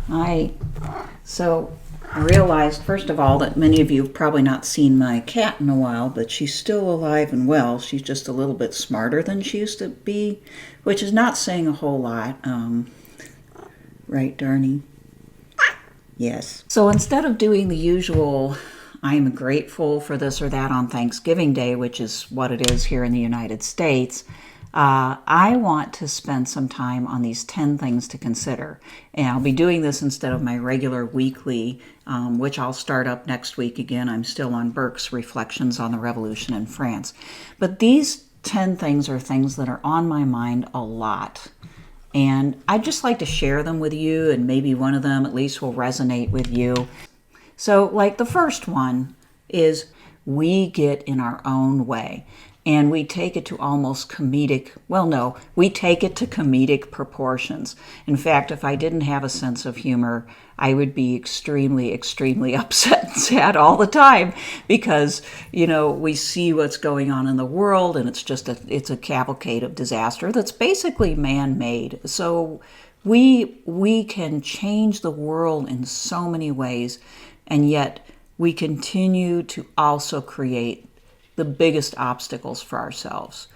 Hi. So I realized, first of all, that many of you have probably not seen my cat in a while, but she's still alive and well. She's just a little bit smarter than she used to be, which is not saying a whole lot. Right, Darnie? Yes. So instead of doing the usual, I'm grateful for this or that on Thanksgiving Day, which is what it is here in the United States, I want to spend some time on these 10 things to consider. And I'll be doing this instead of my regular weekly, which I'll start up next week again. I'm still on Burke's Reflections on the Revolution in France. But these 10 things are things that are on my mind a lot. And I'd just like to share them with you, and maybe one of them at least will resonate with you. So, like the first one is we get in our own way. And we take it to almost comedic, well, no, we take it to comedic proportions. In fact, if I didn't have a sense of humor, I would be extremely, extremely upset and sad all the time because, we see what's going on in the world and it's a cavalcade of disaster that's basically man-made. So we can change the world in so many ways, and yet we continue to also create the biggest obstacles for ourselves.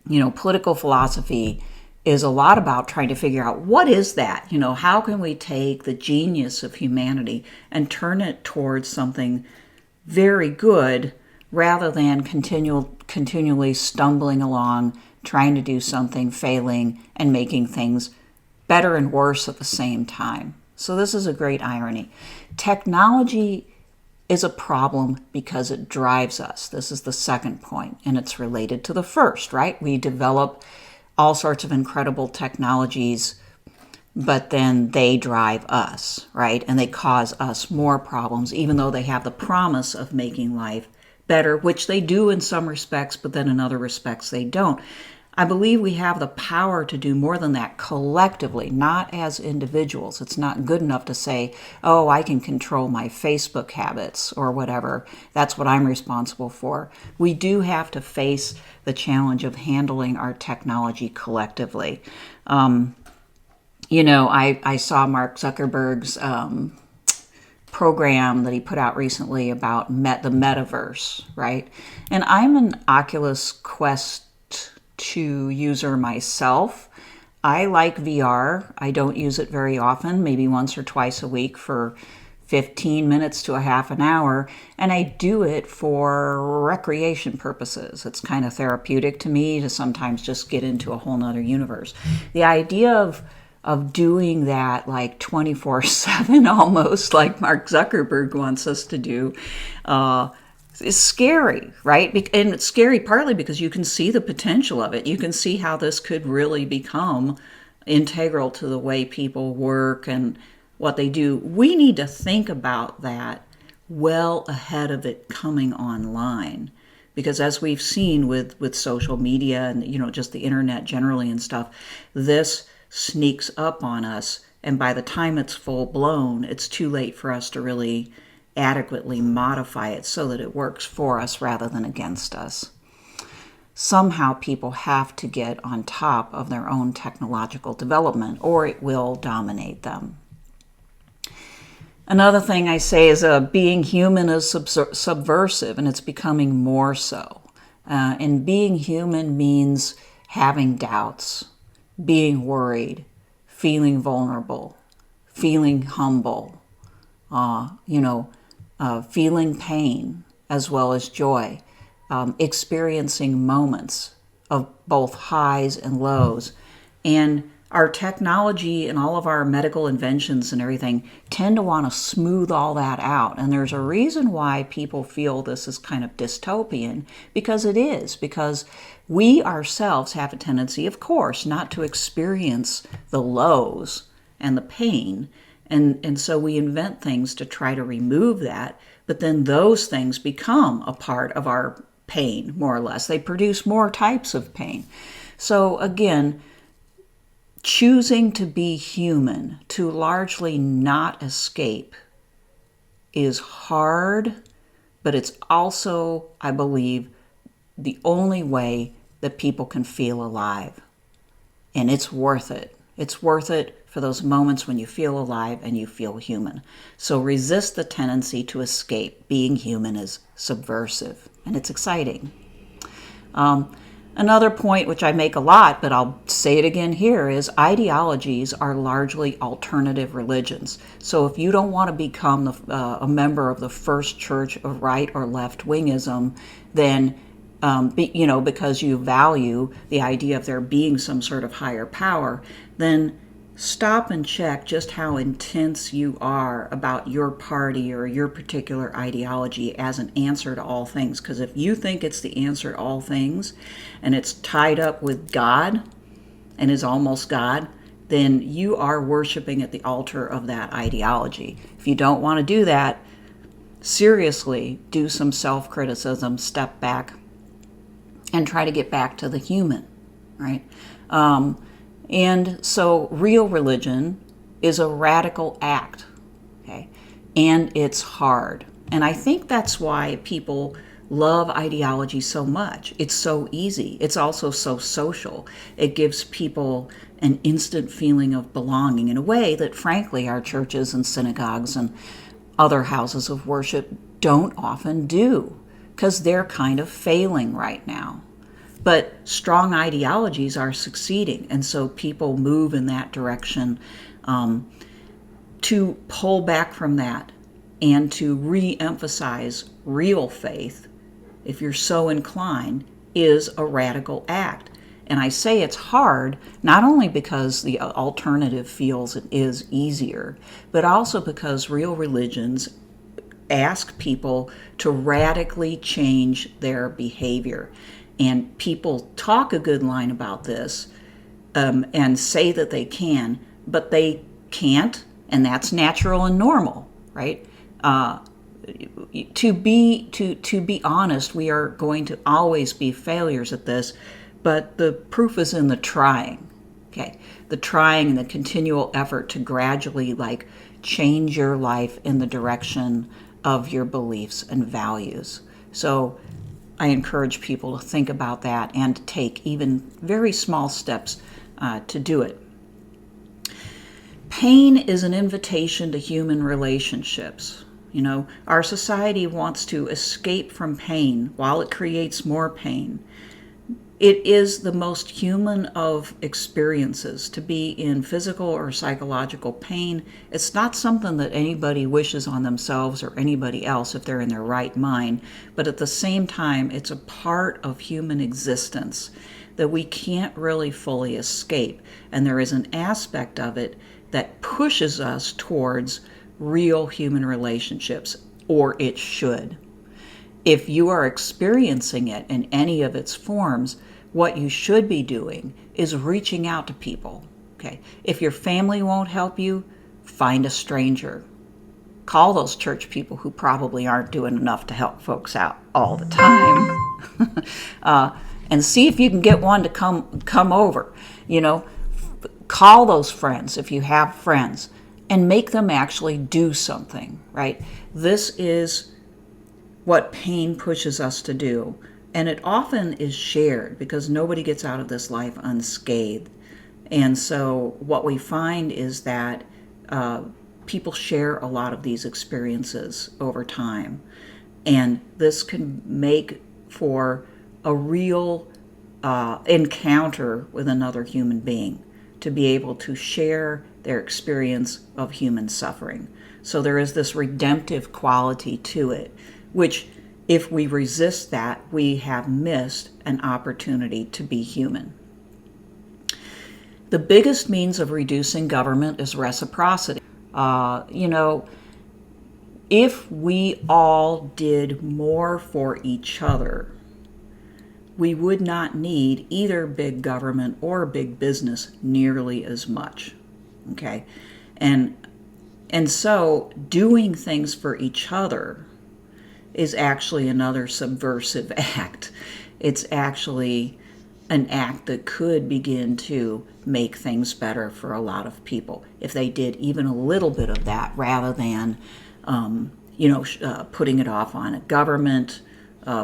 Political philosophy is a lot about trying to figure out what is that? How can we take the genius of humanity and turn it towards something very good rather than continually stumbling along, trying to do something, failing, and making things better and worse at the same time. So this is a great irony. Technology is a problem because it drives us. This is the second point, and it's related to the first, right? We develop all sorts of incredible technologies, but then they drive us, right? And they cause us more problems, even though they have the promise of making life better, which they do in some respects, but then in other respects they don't. I believe we have the power to do more than that collectively, not as individuals. It's not good enough to say, oh, I can control my Facebook habits or whatever. That's what I'm responsible for. We do have to face the challenge of handling our technology collectively. I saw Mark Zuckerberg's program that he put out recently about the Metaverse, right? And I'm an Oculus Quest 2 user myself. I like VR. I don't use it very often, maybe once or twice a week for 15 minutes to a half an hour, and I do it for recreation purposes. It's kind of therapeutic to me to sometimes just get into a whole nother universe. The idea of doing that like 24/7 almost, like Mark Zuckerberg wants us to do, is scary, right? And it's scary partly because you can see the potential of it. You can see how this could really become integral to the way people work and what they do. We need to think about that well ahead of it coming online. Because as we've seen with social media and, just the internet generally and stuff, this sneaks up on us. And by the time it's full blown, it's too late for us to really adequately modify it so that it works for us rather than against us. Somehow people have to get on top of their own technological development or it will dominate them. Another thing I say is being human is subversive, and it's becoming more so. And being human means having doubts, being worried, feeling vulnerable, feeling humble, feeling pain as well as joy, experiencing moments of both highs and lows. And our technology and all of our medical inventions and everything tend to want to smooth all that out. And there's a reason why people feel this is kind of dystopian, because it is, because we ourselves have a tendency, of course, not to experience the lows and the pain. And so we invent things to try to remove that, but then those things become a part of our pain, more or less. They produce more types of pain. So again, choosing to be human, to largely not escape, is hard, but it's also, I believe, the only way that people can feel alive. And it's worth it. It's worth it for those moments when you feel alive and you feel human. So resist the tendency to escape. Being human is subversive, and it's exciting. Another point, which I make a lot, but I'll say it again here, is ideologies are largely alternative religions. So if you don't want to become a member of the first church of right or left wingism, then because you value the idea of there being some sort of higher power, then stop and check just how intense you are about your party or your particular ideology as an answer to all things. Because if you think it's the answer to all things and it's tied up with God and is almost God, then you are worshiping at the altar of that ideology. If you don't want to do that, seriously do some self-criticism, step back, and try to get back to the human, right? And so real religion is a radical act, okay? And it's hard. And I think that's why people love ideology so much. It's so easy. It's also so social. It gives people an instant feeling of belonging in a way that, frankly, our churches and synagogues and other houses of worship don't often do, because they're kind of failing right now. But strong ideologies are succeeding, and so people move in that direction. To pull back from that and to re-emphasize real faith, if you're so inclined, is a radical act. And I say it's hard, not only because the alternative feels it is easier, but also because real religions ask people to radically change their behavior. And people talk a good line about this and say that they can, but they can't, and that's natural and normal, right? To be honest, we are going to always be failures at this, but the proof is in the trying, okay? The trying and the continual effort to gradually change your life in the direction of your beliefs and values. So I encourage people to think about that and to take even very small steps to do it. Pain is an invitation to human relationships. Our society wants to escape from pain while it creates more pain. It is the most human of experiences to be in physical or psychological pain. It's not something that anybody wishes on themselves or anybody else if they're in their right mind, but at the same time, it's a part of human existence that we can't really fully escape. And there is an aspect of it that pushes us towards real human relationships, or it should. If you are experiencing it in any of its forms, what you should be doing is reaching out to people, okay? If your family won't help you, find a stranger. Call those church people who probably aren't doing enough to help folks out all the time. And see if you can get one to come over. Call those friends if you have friends and make them actually do something, right? This is what pain pushes us to do. And it often is shared because nobody gets out of this life unscathed. And so what we find is that people share a lot of these experiences over time. And this can make for a real encounter with another human being, to be able to share their experience of human suffering. So there is this redemptive quality to it, which, if we resist that, we have missed an opportunity to be human. The biggest means of reducing government is reciprocity. If we all did more for each other, we would not need either big government or big business nearly as much, okay? And so doing things for each other is actually another subversive act. It's actually an act that could begin to make things better for a lot of people if they did even a little bit of that, rather than putting it off on a government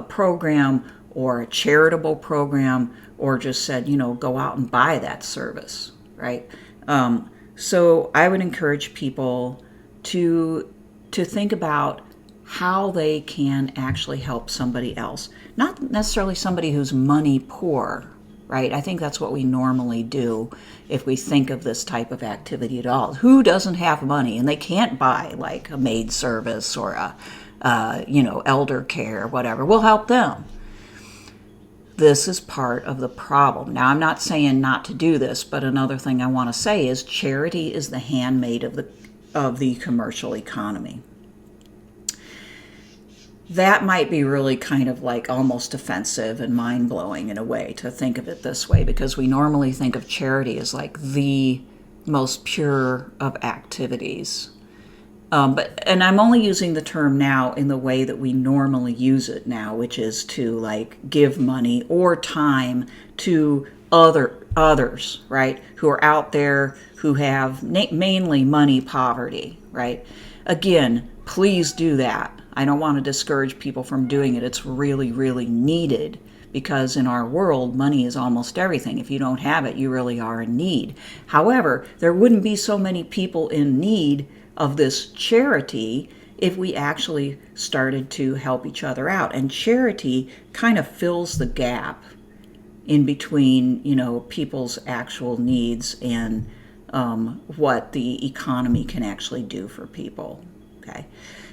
program or a charitable program, or just said, go out and buy that service, right? So I would encourage people to think about how they can actually help somebody else. Not necessarily somebody who's money poor, right? I think that's what we normally do if we think of this type of activity at all. Who doesn't have money and they can't buy like a maid service or a elder care or whatever? We'll help them. This is part of the problem. Now, I'm not saying not to do this, but another thing I want to say is charity is the handmaid of the commercial economy. That might be really kind of like almost offensive and mind-blowing in a way to think of it this way, because we normally think of charity as like the most pure of activities. And I'm only using the term now in the way that we normally use it now, which is to like give money or time to others, right, who are out there who have mainly money poverty, right? Again, please do that. I don't want to discourage people from doing it. It's really, really needed, because in our world, money is almost everything. If you don't have it, you really are in need. However, there wouldn't be so many people in need of this charity if we actually started to help each other out. And charity kind of fills the gap in between, people's actual needs and what the economy can actually do for people. Okay,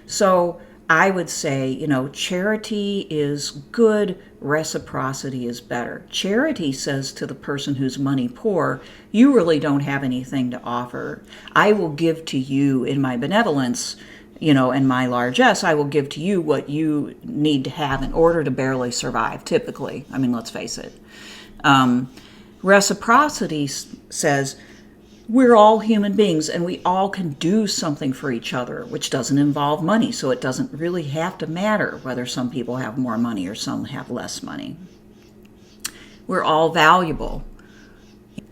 so I would say, charity is good, reciprocity is better. Charity says to the person who's money poor, you really don't have anything to offer. I will give to you in my benevolence, and my largesse, I will give to you what you need to have in order to barely survive, typically. I mean, let's face it. Reciprocity says, we're all human beings and we all can do something for each other, which doesn't involve money. So it doesn't really have to matter whether some people have more money or some have less money. We're all valuable.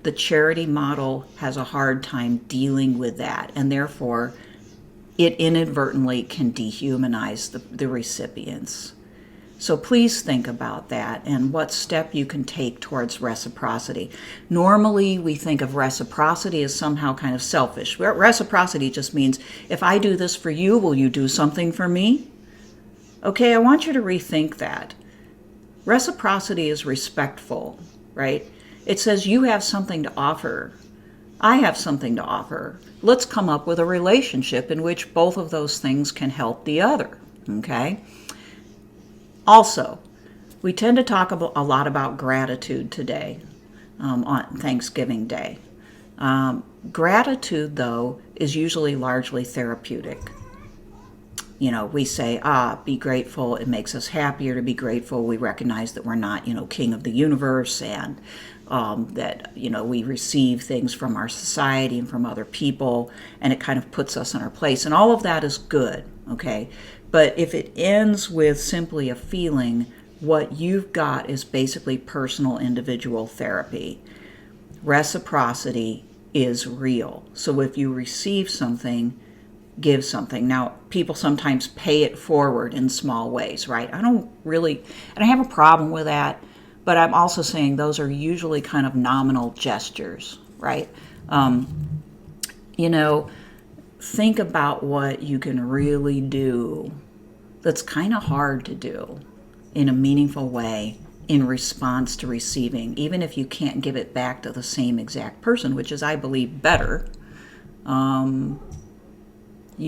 The charity model has a hard time dealing with that, and therefore it inadvertently can dehumanize the recipients. So please think about that and what step you can take towards reciprocity. Normally, we think of reciprocity as somehow kind of selfish. Reciprocity just means, if I do this for you, will you do something for me? Okay, I want you to rethink that. Reciprocity is respectful, right? It says you have something to offer. I have something to offer. Let's come up with a relationship in which both of those things can help the other, okay? Also, we tend to talk a lot about gratitude today, on Thanksgiving Day. Gratitude, though, is usually largely therapeutic. We say, be grateful. It makes us happier to be grateful. We recognize that we're not, king of the universe, and that, we receive things from our society and from other people, and it kind of puts us in our place. And all of that is good, okay? But if it ends with simply a feeling, what you've got is basically personal individual therapy. Reciprocity is real. So if you receive something, give something. Now, people sometimes pay it forward in small ways, right? I don't have a problem with that, but I'm also saying those are usually kind of nominal gestures, right? Think about what you can really do that's kind of hard to do in a meaningful way in response to receiving, even if you can't give it back to the same exact person, which is, I believe, better. You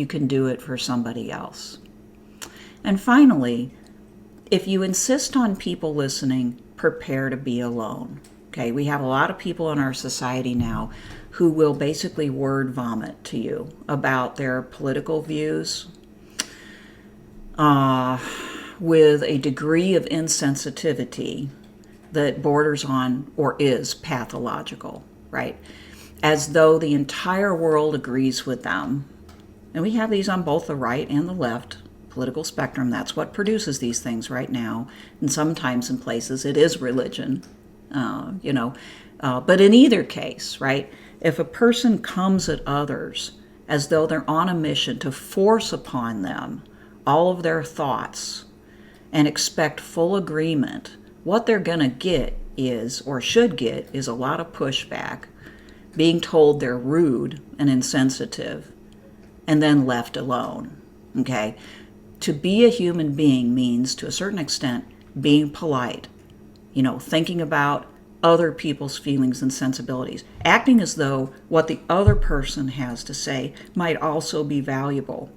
can do it for somebody else. And finally, if you insist on people listening, prepare to be alone. Okay, we have a lot of people in our society now who will basically word vomit to you about their political views with a degree of insensitivity that borders on or is pathological, right? As though the entire world agrees with them. And we have these on both the right and the left political spectrum. That's what produces these things right now. And sometimes in places it is religion, but in either case, right? If a person comes at others as though they're on a mission to force upon them all of their thoughts and expect full agreement, what they're going to get is, or should get, is a lot of pushback, being told they're rude and insensitive, and then left alone. Okay? To be a human being means, to a certain extent, being polite, thinking about other people's feelings and sensibilities, acting as though what the other person has to say might also be valuable.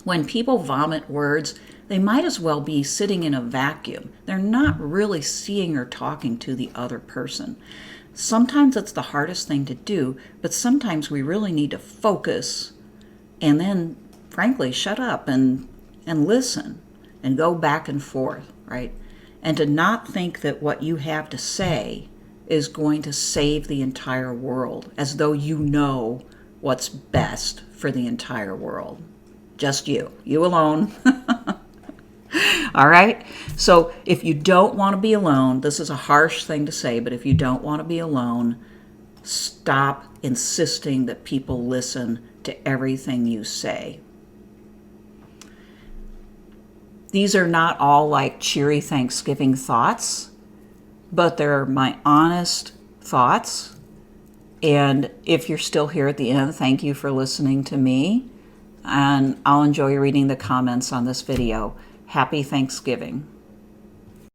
When people vomit words, they might as well be sitting in a vacuum. They're not really seeing or talking to the other person. Sometimes it's the hardest thing to do, but sometimes we really need to focus and then, frankly, shut up and listen and go back and forth, right? And to not think that what you have to say is going to save the entire world, as though you know what's best for the entire world. Just you alone. All right? So if you don't want to be alone, this is a harsh thing to say, but if you don't want to be alone, stop insisting that people listen to everything you say. These are not all like cheery Thanksgiving thoughts, but they're my honest thoughts. And if you're still here at the end, thank you for listening to me. And I'll enjoy reading the comments on this video. Happy Thanksgiving.